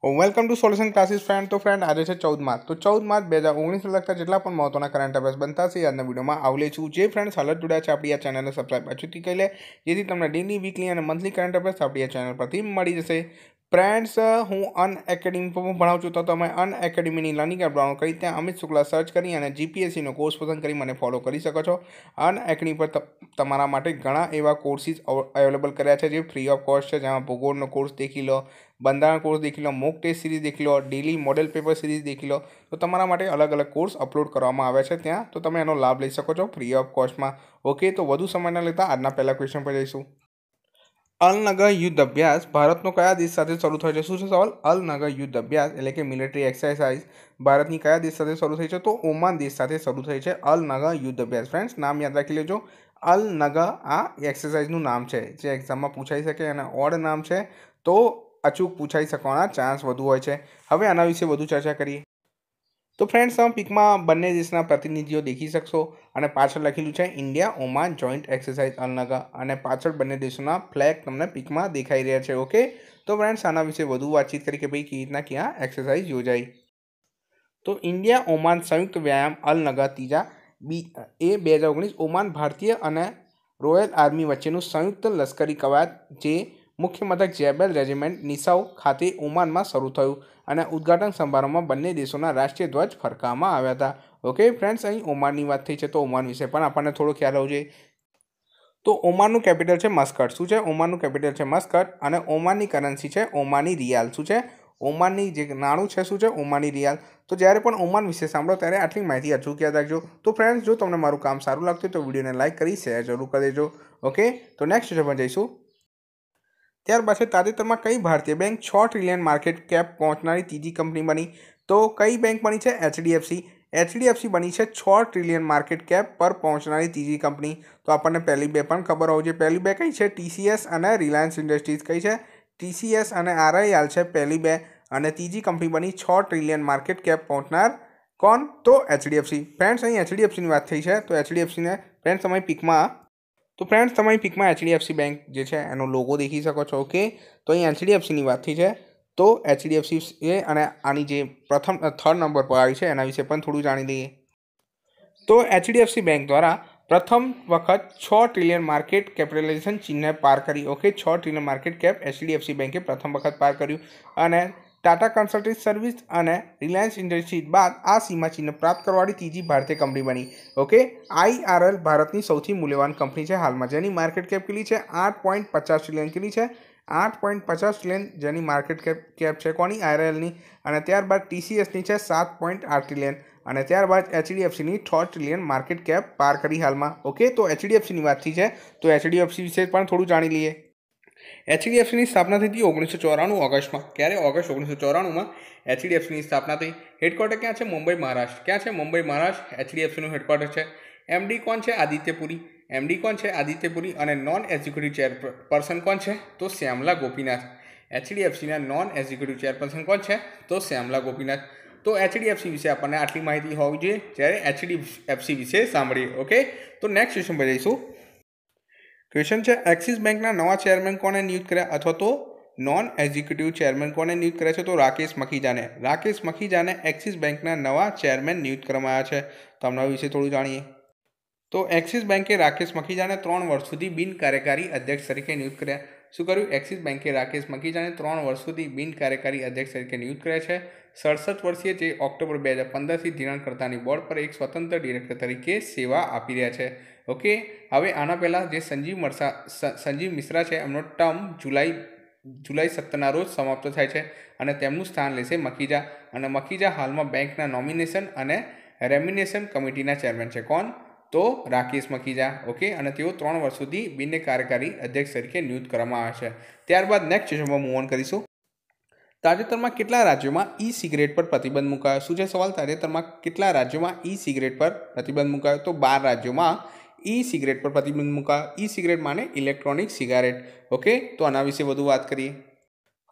Welcome to solution classes friend. તો friend, આજે છે 14 માર્ચ. તો 14 માર્ચ 2019 લગતા જેટલા પણ મહત્વના કરંટ અફેર્સ બનતા છે આજના વિડીયોમાં આવલે છું. જે ફ્રેન્ડ્સ હાલ જોડ્યા છે આપણી આ ચેનલને સબસ્ક્રાઈબ અચૂકથી કરી લે, જેથી તમને ડેલી, વીકલી અને મંથલી કરંટ અફેર્સ આપણી આ ચેનલ પરથી મળી જશે. ફ્રેન્ડ્સ, હું અનએકેડમી પર ભણાવું છું, તો તમે અનએકેડમીની લર્નિંગ એપ ડાઉનલોડ કરી ત્યાં અમિત શુક્લા સર્ચ કરી અને જીપીએસસીનો કોર્સ પસંદ કરી મને ફોલો કરી શકો છો. અનએકેડમી પર તમારા માટે ઘણા એવા કોર્સિસ અવેલેબલ કર્યા છે જે ફ્રી ઓફ કોસ્ટ છે, જેમાં ભૂગોળનો કોર્સ દેખી લો, બંધારણ કોર્સ દેખી લો, મોક ટેસ્ટ સિરીઝ દેખી લો, ડેલી મોડેલ પેપર સિરીઝ દેખી લો. તો તમારા માટે અલગ અલગ કોર્સ અપલોડ કરવામાં આવે છે ત્યાં, તો તમે એનો લાભ લઈ શકો છો ફ્રી ઓફ કોસ્ટમાં. ઓકે, તો વધુ સમય ન લેતા આજના પહેલા ક્વેશ્ચન પર જઈશું. અલનગર યુદ્ધ અભ્યાસ ભારતનો કયા દેશ સાથે શરૂ થયો છે? શું છે સવાલ? અલનગર યુદ્ધ અભ્યાસ એટલે કે મિલિટરી એક્સરસાઇઝ ભારતની કયા દેશ સાથે શરૂ થઈ છે? તો ઓમાન દેશ સાથે શરૂ થઈ છે અલનગર યુદ્ધ અભ્યાસ. ફ્રેન્ડ્સ, નામ યાદ રાખી લેજો. અલનગર આ એક્સરસાઇઝનું નામ છે જે એક્ઝામમાં પૂછાઈ શકે, અને ઓડ નામ છે તો અચૂક પૂછાઈ શકવાના ચાન્સ વધુ હોય છે. હવે આના વિશે વધુ ચર્ચા કરીએ. તો ફ્રેન્ડ્સ, તમે પિકમાં બંને દેશના પ્રતિનિધિઓ દેખી શકશો, અને પાછળ લખેલું છે ઇન્ડિયા ઓમાન જોઈન્ટ એક્સરસાઇઝ અલનગર, અને પાછળ બંને દેશોના ફ્લેગ તમને પિકમાં દેખાઈ રહ્યા છે. ઓકે, તો ફ્રેન્ડ્સ, આના વિશે વધુ વાતચીત કરી કે ભાઈ કેવી રીતના ક્યાં એક્સરસાઇઝ યોજાઈ. તો ઇન્ડિયા ઓમાન સંયુક્ત વ્યાયામ અલનગર ત્રીજા એ 2019 ઓમાન ભારતીય અને રોયલ આર્મી વચ્ચેનું સંયુક્ત લશ્કરી કવાયત જે મુખ્ય મથક જેબેલ રેજિમેન્ટ નિસાઉ ખાતે ઓમાનમાં શરૂ થયું, અને ઉદ્ઘાટન સમારોહમાં બંને દેશોના રાષ્ટ્રીય ધ્વજ ફરકાવવામાં આવ્યા હતા. ઓકે ફ્રેન્ડ્સ, અહીં ઓમાનની વાત થઈ છે તો ઓમાન વિશે પણ આપણને થોડો ખ્યાલ હોવો જોઈએ. તો ઓમાનનું કેપિટલ છે મસ્કટ. શું છે? ઓમાનનું કેપિટલ છે મસ્કટ, અને ઓમાનની કરન્સી છે ઓમાની રિયાલ. શું છે? ઓમાનની જે નાણું છે શું છે? ઓમાની રિયાલ. તો જ્યારે પણ ઓમાન વિશે સાંભળો ત્યારે આટલી માહિતી અચૂક યાદ રાખજો. તો ફ્રેન્ડ્સ, જો તમને મારું કામ સારું લાગતું હોય તો વિડીયોને લાઇક કરી શેર જરૂર કરી દેજો. ઓકે, તો નેક્સ્ટ ક્વેશ્ચન પર જઈશું. ત્યારબાદ છે તાજેતરમાં કઈ ભારતીય બેંક 6 ટ્રિલિયન માર્કેટ કેપ પહોંચનારી ત્રીજી કંપની બની? તો કઈ બેંક બની છે? એચડીએફસી. એચડીએફસી બની છે 6 ટ્રિલિયન માર્કેટ કેપ પર પહોંચનારી ત્રીજી કંપની. તો આપણને પહેલી બે પણ ખબર હોવી જોઈએ. પહેલી બે કઈ છે? ટીસીએસ અને રિલાયન્સ ઇન્ડસ્ટ્રીઝ. કઈ છે? ટીસીએસ અને આરઆઈએલ છે પહેલી બે, અને ત્રીજી કંપની બની 6 ટ્રિલિયન માર્કેટ કેપ પહોંચનાર કોણ? તો એચડીએફસી. ફ્રેન્ડ્સ, અહીં એચડીએફસીની વાત થઈ છે તો એચડીએફસીને ફ્રેન્ડ્સ તમારી પિકમાં એચડીએફસી બેંક જે છે એનો લોગો દેખી શકો છો. ઓકે, તો અહીં એચડીએફસીની વાત થઈ છે તો એચડીએફસી અને આની જે થર્ડ નંબર પર આવી છે એના વિશે પણ થોડું જાણી લઈએ. તો એચડીએફસી બેંક દ્વારા પ્રથમ વખત 6 ટ્રિલિયન માર્કેટ કેપિટલાઇઝેશન ચિહ્ન પાર કરી. Okay, 6 trillion market cap HDFC બેંકે પ્રથમ વખત પાર કર્યું, અને ટાટા કન્સલ્ટન્સી સર્વિસ અને રિલાયન્સ ઇન્ડસ્ટ્રીઝ બાદ આ સીમા ચિહ્ન પ્રાપ્ત કરવાવાળી ત્રીજી ભારતીય કંપની બની. ઓકે, આઈઆરએલ ભારતની સૌથી મૂલ્યવાન કંપની છે હાલમાં, જેની માર્કેટ કેપ કેટલી છે? 8.50 ટ્રિલિયન. કેટલી છે? 8.50 ટ્રિલિયન જેની માર્કેટ કેપ છે કોની? આઈઆરએલની. અને ત્યારબાદ ટીસીએસની છે 7.8 ટ્રિલિયન, અને ત્યારબાદ એચડીએફસીની 6 ટ્રિલિયન માર્કેટ કેપ પાર કરી હાલમાં. ઓકે, તો એચડીએફસીની વાત થઈ છે તો એચડીએફસી વિશે પણ થોડું જાણી લઈએ. એચડીએફસીની સ્થાપના થઈ હતી 1994 ઓગસ્ટમાં. ક્યારે? ઓગસ્ટ 1994માં એચડીએફસીની સ્થાપના થઈ. હેડક્વાર્ટર ક્યાં છે? મુંબઈ, મહારાષ્ટ્ર. ક્યાં છે? મુંબઈ, મહારાષ્ટ્ર એચડીએફસીનું હેડક્વાર્ટર છે. એમડી કોણ છે? આદિત્યપુરી. એમડી કોણ છે? આદિત્યપુરી. અને નોન એક્ઝિક્યુટિવ ચેરપર્સન કોણ છે? તો Shyamala Gopinath. એચડીએફસીના non executive chairperson કોણ છે? તો શ્યામલા ગોપીનાથ. તો એચડીએફસી વિશે આપણને આટલી માહિતી હોવી જોઈએ જ્યારે એચડીએફસી વિશે સાંભળીએ. ઓકે, તો નેક્સ્ટ ક્વેશ્ચન પર જઈશું. ક્વેશ્ચન છે એક્સિસ બેંકના નવા ચેરમેન કોને નિયુક્ત કર્યા, અથવા તો નોન એક્ઝિક્યુટિવ ચેરમેન કોને નિયુક્ત કર્યા છે? તો રાકેશ મખીજાને. રાકેશ મખીજાને એક્સિસ બેંકના નવા ચેરમેન નિયુક્ત કરવામાં આવ્યા છે. તો આમના વિશે થોડું જાણીએ. તો એક્સિસ બેંકે રાકેશ મખીજાને 3 વર્ષ સુધી બિનકાર્યકારી અધ્યક્ષ તરીકે નિયુક્ત કર્યા. શું કર્યું? એક્સિસ બેંકે રાકેશ મખીજાને 3 વર્ષ સુધી બિનકાર્યકારી અધ્યક્ષ તરીકે નિયુક્ત કર્યા છે. 67 વર્ષીય જે ઓક્ટોબર 2015થી ધિરાણકર્તાની બોર્ડ પર એક સ્વતંત્ર ડિરેક્ટર તરીકે સેવા આપી રહ્યા છે. ઓકે, હવે આના પહેલાં જે સંજીવ મિશ્રા છે એમનો ટર્મ જુલાઈ 17ના રોજ સમાપ્ત થાય છે, અને તેમનું સ્થાન લેશે મખીજા. અને મખીજા હાલમાં બેંકના નોમિનેશન અને રેમ્યુનેશન કમિટીના ચેરમેન છે. કોણ? તો રાકેશ મખીજા. ઓકે, અને તેઓ 3 વર્ષ સુધી બિનકાર્યકારી અધ્યક્ષ તરીકે નિયુક્ત કરવામાં આવે છે. ત્યારબાદ નેક્સ્ટ ક્વેશ્ચનમાં મૂવ ઓન કરીશું. તાજેતરમાં કેટલા રાજ્યોમાં ઈ સિગરેટ પર પ્રતિબંધ મુકાયો? શું છે સવાલ? તાજેતરમાં કેટલા રાજ્યોમાં ઈ સિગરેટ પર પ્રતિબંધ મુકાયો? તો 12 રાજ્યોમાં ઈ સિગરેટ પર પ્રતિબંધ મુકાયો. ઈ સિગરેટ માને ઇલેક્ટ્રોનિક સિગારેટ. ઓકે, તો આના વિશે વધુ વાત કરીએ.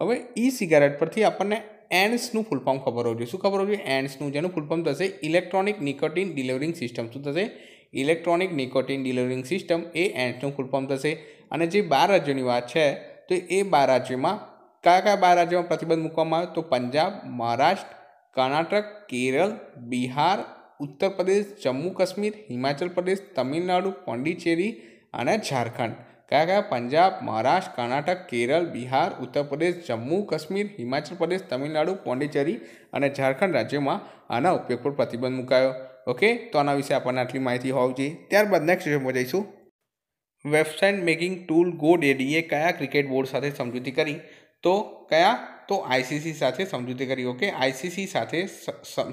હવે ઈ સિગારેટ પરથી આપણને એન્ડ્સનું ફૂલ ફોર્મ ખબર હોવું જોઈએ. શું ખબર હોવું જોઈએ? એન્ડ્સનું, જેનું ફૂલ ફોર્મ થશે ઇલેક્ટ્રોનિક નિકોટિન ડિલિવરિંગ સિસ્ટમ. શું થશે? ઇલેક્ટ્રોનિક નિકોટિન ડિલિવરિંગ સિસ્ટમ એ એન્ડ્સનું ફૂલ ફોર્મ થશે. અને જે 12 રાજ્યોની વાત છે તો એ 12 રાજ્યોમાં કયા કયા 12 રાજ્યોમાં પ્રતિબંધ મૂકવામાં આવ્યો? તો પંજાબ, મહારાષ્ટ્ર, કર્ણાટક, કેરળ, બિહાર, ઉત્તર પ્રદેશ, જમ્મુ કાશ્મીર, હિમાચલ પ્રદેશ, તમિલનાડુ, પોંડિચેરી અને ઝારખંડ. કયા કયા? પંજાબ, મહારાષ્ટ્ર, કર્ણાટક, કેરળ, બિહાર, ઉત્તર પ્રદેશ, જમ્મુ કાશ્મીર, હિમાચલ પ્રદેશ, તમિલનાડુ, પોંડિચેરી અને ઝારખંડ રાજ્યોમાં આના ઉપયોગ પર પ્રતિબંધ મુકાયો. ઓકે, તો આના વિશે આપણને આટલી માહિતી હોવી જોઈએ. ત્યારબાદ નેક્સ્ટ સેશનમાં જઈશું. વેબસાઇટ મેકિંગ ટૂલ GoDaddyએ કયા ક્રિકેટ બોર્ડ સાથે સમજૂતી કરી? તો કયા? તો આઈસીસી સાથે સમજૂતી કરી. ઓકે, આઈસીસી સાથે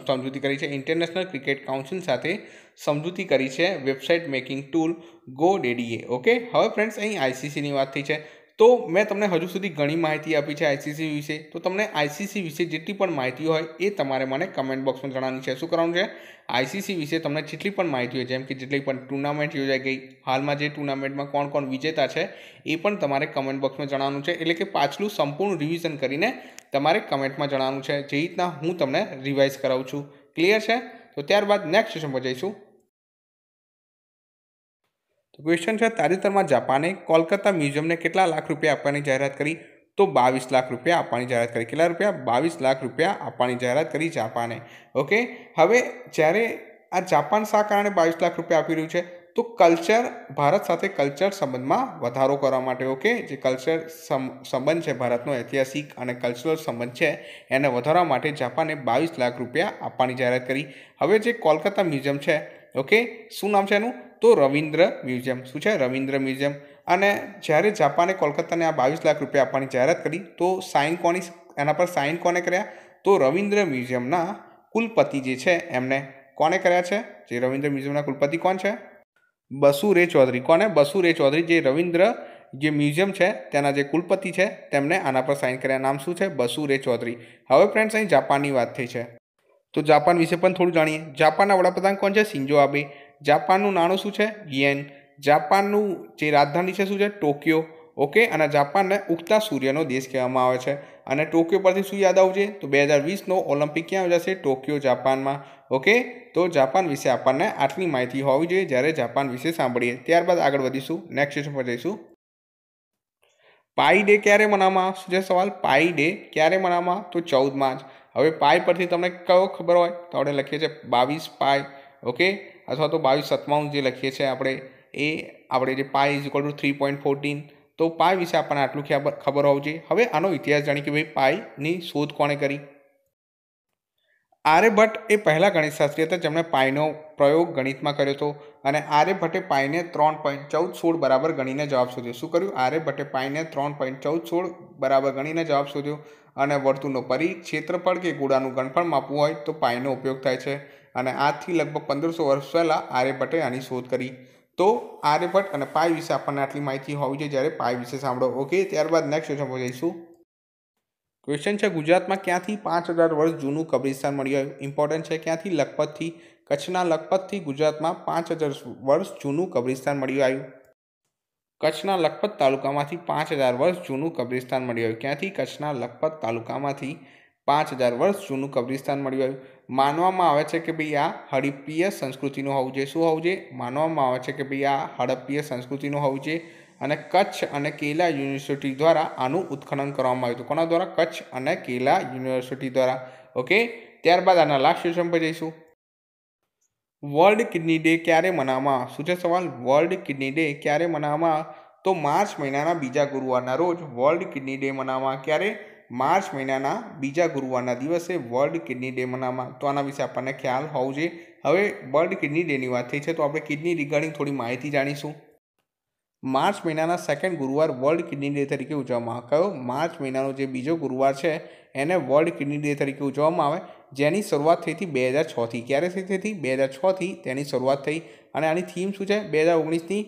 સમજૂતી કરી છે. ઇન્ટરનેશનલ ક્રિકેટ કાઉન્સિલ સાથે સમજૂતી કરી છે વેબસાઇટ મેકિંગ ટૂલ GoDaddyએ. ઓકે, હવે ફ્રેન્ડ્સ અહીં આઈસીસીની વાત થઈ છે. તો મેં તમને હજુ સુધી ઘણી માહિતી આપી છે આઈસીસી વિશે. તો તમને આઈસીસી વિશે જેટલી પણ માહિતી હોય એ તમારે મને કમેન્ટ બોક્સમાં જણાવવાની છે. શું કરવાનું છે? આઈસીસી વિશે તમને જેટલી પણ માહિતી હોય, જેમ કે જેટલી પણ ટુર્નામેન્ટ યોજાઈ ગઈ, હાલમાં જે ટુર્નામેન્ટમાં કોણ કોણ વિજેતા છે એ પણ તમારે કમેન્ટ બોક્સમાં જણાવવાનું છે. એટલે કે પાછલું સંપૂર્ણ રિવિઝન કરીને તમારે કમેન્ટમાં જણાવવાનું છે, જે રીતના હું તમને રિવાઇઝ કરાવું છું. ક્લિયર છે? તો ત્યારબાદ નેક્સ્ટ સેશન પર જઈશું. તો ક્વેશ્ચન છે, તાજેતરમાં જાપાને કોલકાતા મ્યુઝિયમને કેટલા લાખ રૂપિયા આપવાની જાહેરાત કરી? તો 22 લાખ રૂપિયા આપવાની જાહેરાત કરી. કેટલા રૂપિયા? 22 લાખ રૂપિયા આપવાની જાહેરાત કરી જાપાને. ઓકે, હવે જ્યારે આ જાપાન શા કારણે 22 લાખ રૂપિયા આપી રહ્યું છે? તો કલ્ચર, ભારત સાથે કલ્ચર સંબંધમાં વધારો કરવા માટે. ઓકે, જે કલ્ચર સંબંધ છે, ભારતનો ઐતિહાસિક અને કલ્ચરલ સંબંધ છે, એને વધારવા માટે જાપાને 22 લાખ રૂપિયા આપવાની જાહેરાત કરી. હવે જે કોલકાતા મ્યુઝિયમ છે, ઓકે, શું નામ છે એનું? તો રવિન્દ્ર મ્યુઝિયમ. શું છે? રવિન્દ્ર મ્યુઝિયમ. અને જ્યારે જાપાને કોલકાતાને આ 22 લાખ રૂપિયા આપવાની જાહેરાત કરી તો એના પર સાઇન કોને કર્યા? તો રવિન્દ્ર મ્યુઝિયમના કુલપતિ જે છે એમને કોને કર્યા છે? જે રવિન્દ્ર મ્યુઝિયમના કુલપતિ કોણ છે? બસુ રે ચૌધરી. કોને? બસુ રે ચૌધરી, જે રવિન્દ્ર જે મ્યુઝિયમ છે તેના જે કુલપતિ છે તેમને આના પર સાઇન કર્યા. નામ શું છે? બસુ રે ચૌધરી. હવે ફ્રેન્ડ્સ અહીં જાપાનની વાત થઈ છે, તો જાપાન વિશે પણ થોડું જાણીએ. જાપાનના વડાપ્રધાન કોણ છે? Shinzo Abe. જાપાનનું નાણું શું છે? યેન. જાપાનનું જે રાજધાની છે શું છે? ટોક્યો. ઓકે, અને જાપાનને ઉગતા સૂર્યનો દેશ કહેવામાં આવે છે. અને ટોક્યો પરથી શું યાદ આવવું જોઈએ? તો 2020નો ઓલિમ્પિક ક્યાં યોજાશે? ટોક્યો, જાપાનમાં. ઓકે, તો જાપાન વિશે આપણને આટલી માહિતી હોવી જોઈએ જ્યારે જાપાન વિશે સાંભળીએ. ત્યારબાદ આગળ વધીશું, નેક્સ્ટ સેશન પર જઈશું. પાઈ ડે ક્યારે મનાવવામાં? શું છે સવાલ? પાઈ ડે ક્યારે મનાવવામાં? તો 14 માર્ચ. હવે પાઈ પરથી તમને કયો ખબર હોય? તો આપણે લખીએ છીએ 22 પાઈ. ઓકે, અથવા તો 22 જે લખીએ છીએ આપણે, એ આપણે જે પાઈ ઇઝ ઇક્વલ ટુ 3.14. તો પાઈ વિશે આપણને આટલું ખબર હોવું જોઈએ. હવે આનો ઇતિહાસ જાણીએ કે ભાઈ પાઈની શોધ કોણે કરી? આર્યભટ્ટ એ પહેલા ગણિતશાસ્ત્રી હતા જેમણે પાઈનો પ્રયોગ ગણિતમાં કર્યો હતો. અને આર્યભટ્ટે પાઈને 3.1416 બરાબર ગણીને જવાબ શોધ્યો. શું કર્યું? આર્યભટ્ટે પાઈને 3.1416 બરાબર ગણીને જવાબ શોધ્યો. અને વર્તુળનો પરિઘ, ક્ષેત્રફળ કે ગોળાનું ઘનફળ માપવું હોય તો પાઈનો ઉપયોગ થાય છે. અને આજથી લગભગ 1500 વર્ષ પહેલાં આર્યભટ્ટે આની શોધ કરી. તો આર્યભટ્ટ અને પાઈ વિશે આપણને આટલી માહિતી હોવી જોઈએ જ્યારે પાઈ વિશે સાંભળો. ઓકે, ત્યારબાદ નેક્સ્ટ ક્વેશ્ચન પર જઈશું. ક્વેશ્ચન છે, ગુજરાતમાં ક્યાંથી 5000 વર્ષ જૂનું કબ્રિસ્તાન મળી આવ્યું? ઇમ્પોર્ટન્ટ છે. ક્યાંથી? લખપતથી. કચ્છના લખપતથી ગુજરાતમાં 5000 વર્ષ જૂનું કબ્રિસ્તાન મળી આવ્યું. કચ્છના લખપત તાલુકામાંથી 5000 વર્ષ જૂનું કબ્રિસ્તાન મળી આવ્યું. ક્યાંથી? કચ્છના લખપત તાલુકામાંથી 5000 વર્ષ જૂનું કબ્રિસ્તાન મળી આવ્યું. માનવામાં આવે છે કે ભાઈ આ હડપ્પીય સંસ્કૃતિનું હોવું જોઈએ. શું હોવું જોઈએ? માનવામાં આવે છે કે ભાઈ આ હડપ્પીય સંસ્કૃતિનું હોવું જોઈએ. અને કચ્છ અને કેલા યુનિવર્સિટી દ્વારા આનું ઉત્ખનન કરવામાં આવ્યું હતું. કોના દ્વારા? કચ્છ અને કેલા યુનિવર્સિટી દ્વારા. ઓકે, ત્યારબાદ આના લાસ્ટ ક્વેશ્ચન પર જઈશું. વર્લ્ડ કિડની ડે ક્યારે મનાવવામાં? શું છે સવાલ? વર્લ્ડ કિડની ડે ક્યારે મનાવવામાં? તો માર્ચ મહિનાના બીજા ગુરુવારના રોજ વર્લ્ડ કિડની ડે મનાવવામાં. ક્યારે? માર્ચ મહિનાના બીજા ગુરુવારના દિવસે વર્લ્ડ કિડની ડે મનાવવામાં. તો આના વિશે આપણને ખ્યાલ હોવું જોઈએ. હવે વર્લ્ડ કિડની ડેની વાત થઈ છે તો આપણે કિડની રિગાર્ડિંગ થોડી માહિતી જાણીશું. માર્ચ મહિનાના સેકન્ડ ગુરુવાર વર્લ્ડ કિડની ડે તરીકે ઉજવવામાં આવે. કયો? માર્ચ મહિનાનો જે બીજો ગુરુવાર છે એને વર્લ્ડ કિડની ડે તરીકે ઉજવવામાં આવે, જેની શરૂઆત થઈ હતી 2006થી. ક્યારે થઈ હતી? 2006થી તેની શરૂઆત થઈ. અને આની થીમ શું છે? 2019ની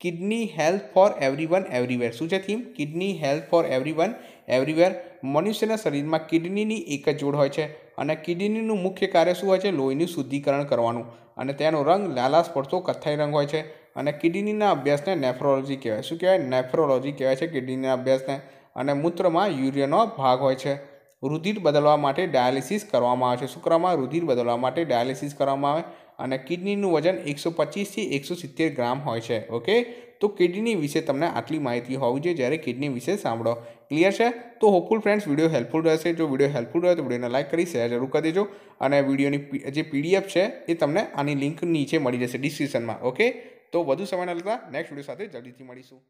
kidney health for everyone everywhere. શું છે theme? Kidney health for everyone everywhere. મનુષ્યના શરીરમાં કિડનીની એક જ જોડ હોય છે અને કિડનીનું મુખ્ય કાર્ય શું હોય છે? લોહીનું શુદ્ધિકરણ કરવાનું. અને તેનો રંગ લાલાશ પડતો કથ્થાઈ રંગ હોય છે. અને કિડનીના અભ્યાસને નેફ્રોલોજી કહેવાય. શું કહેવાય? નેફ્રોલોજી કહેવાય છે કિડનીના અભ્યાસને. અને મૂત્રમાં યુરિયાનો ભાગ હોય છે. રુધિર બદલવા માટે ડાયાલિસિસ કરવામાં આવે છે. શું કરવામાં આવે? રુધિર બદલવા માટે ડાયાલિસિસ કરવામાં આવે. અને કિડનીનું વજન 125 થી 170 ગ્રામ હોય છે. ઓકે, તો કિડની વિશે તમને આટલી માહિતી હોવી જોઈએ જ્યારે કિડની વિશે સાંભળો. ક્લિયર છે? તો હોપફુલ ફ્રેન્ડ્સ વિડીયો હેલ્પફુલ રહેશે. જો વિડીયો હેલ્પફુલ રહે તો વિડીયોને લાઇક કરી શેર જરૂર કરી દેજો. અને વિડીયોની જે PDF છે એ તમને આની લિંક નીચે મળી જશે ડિસ્ક્રિપ્શનમાં. ઓકે, તો વધુ સમય ન લેતા નેક્સ્ટ વિડીયો સાથે જલ્દીથી મળીશું.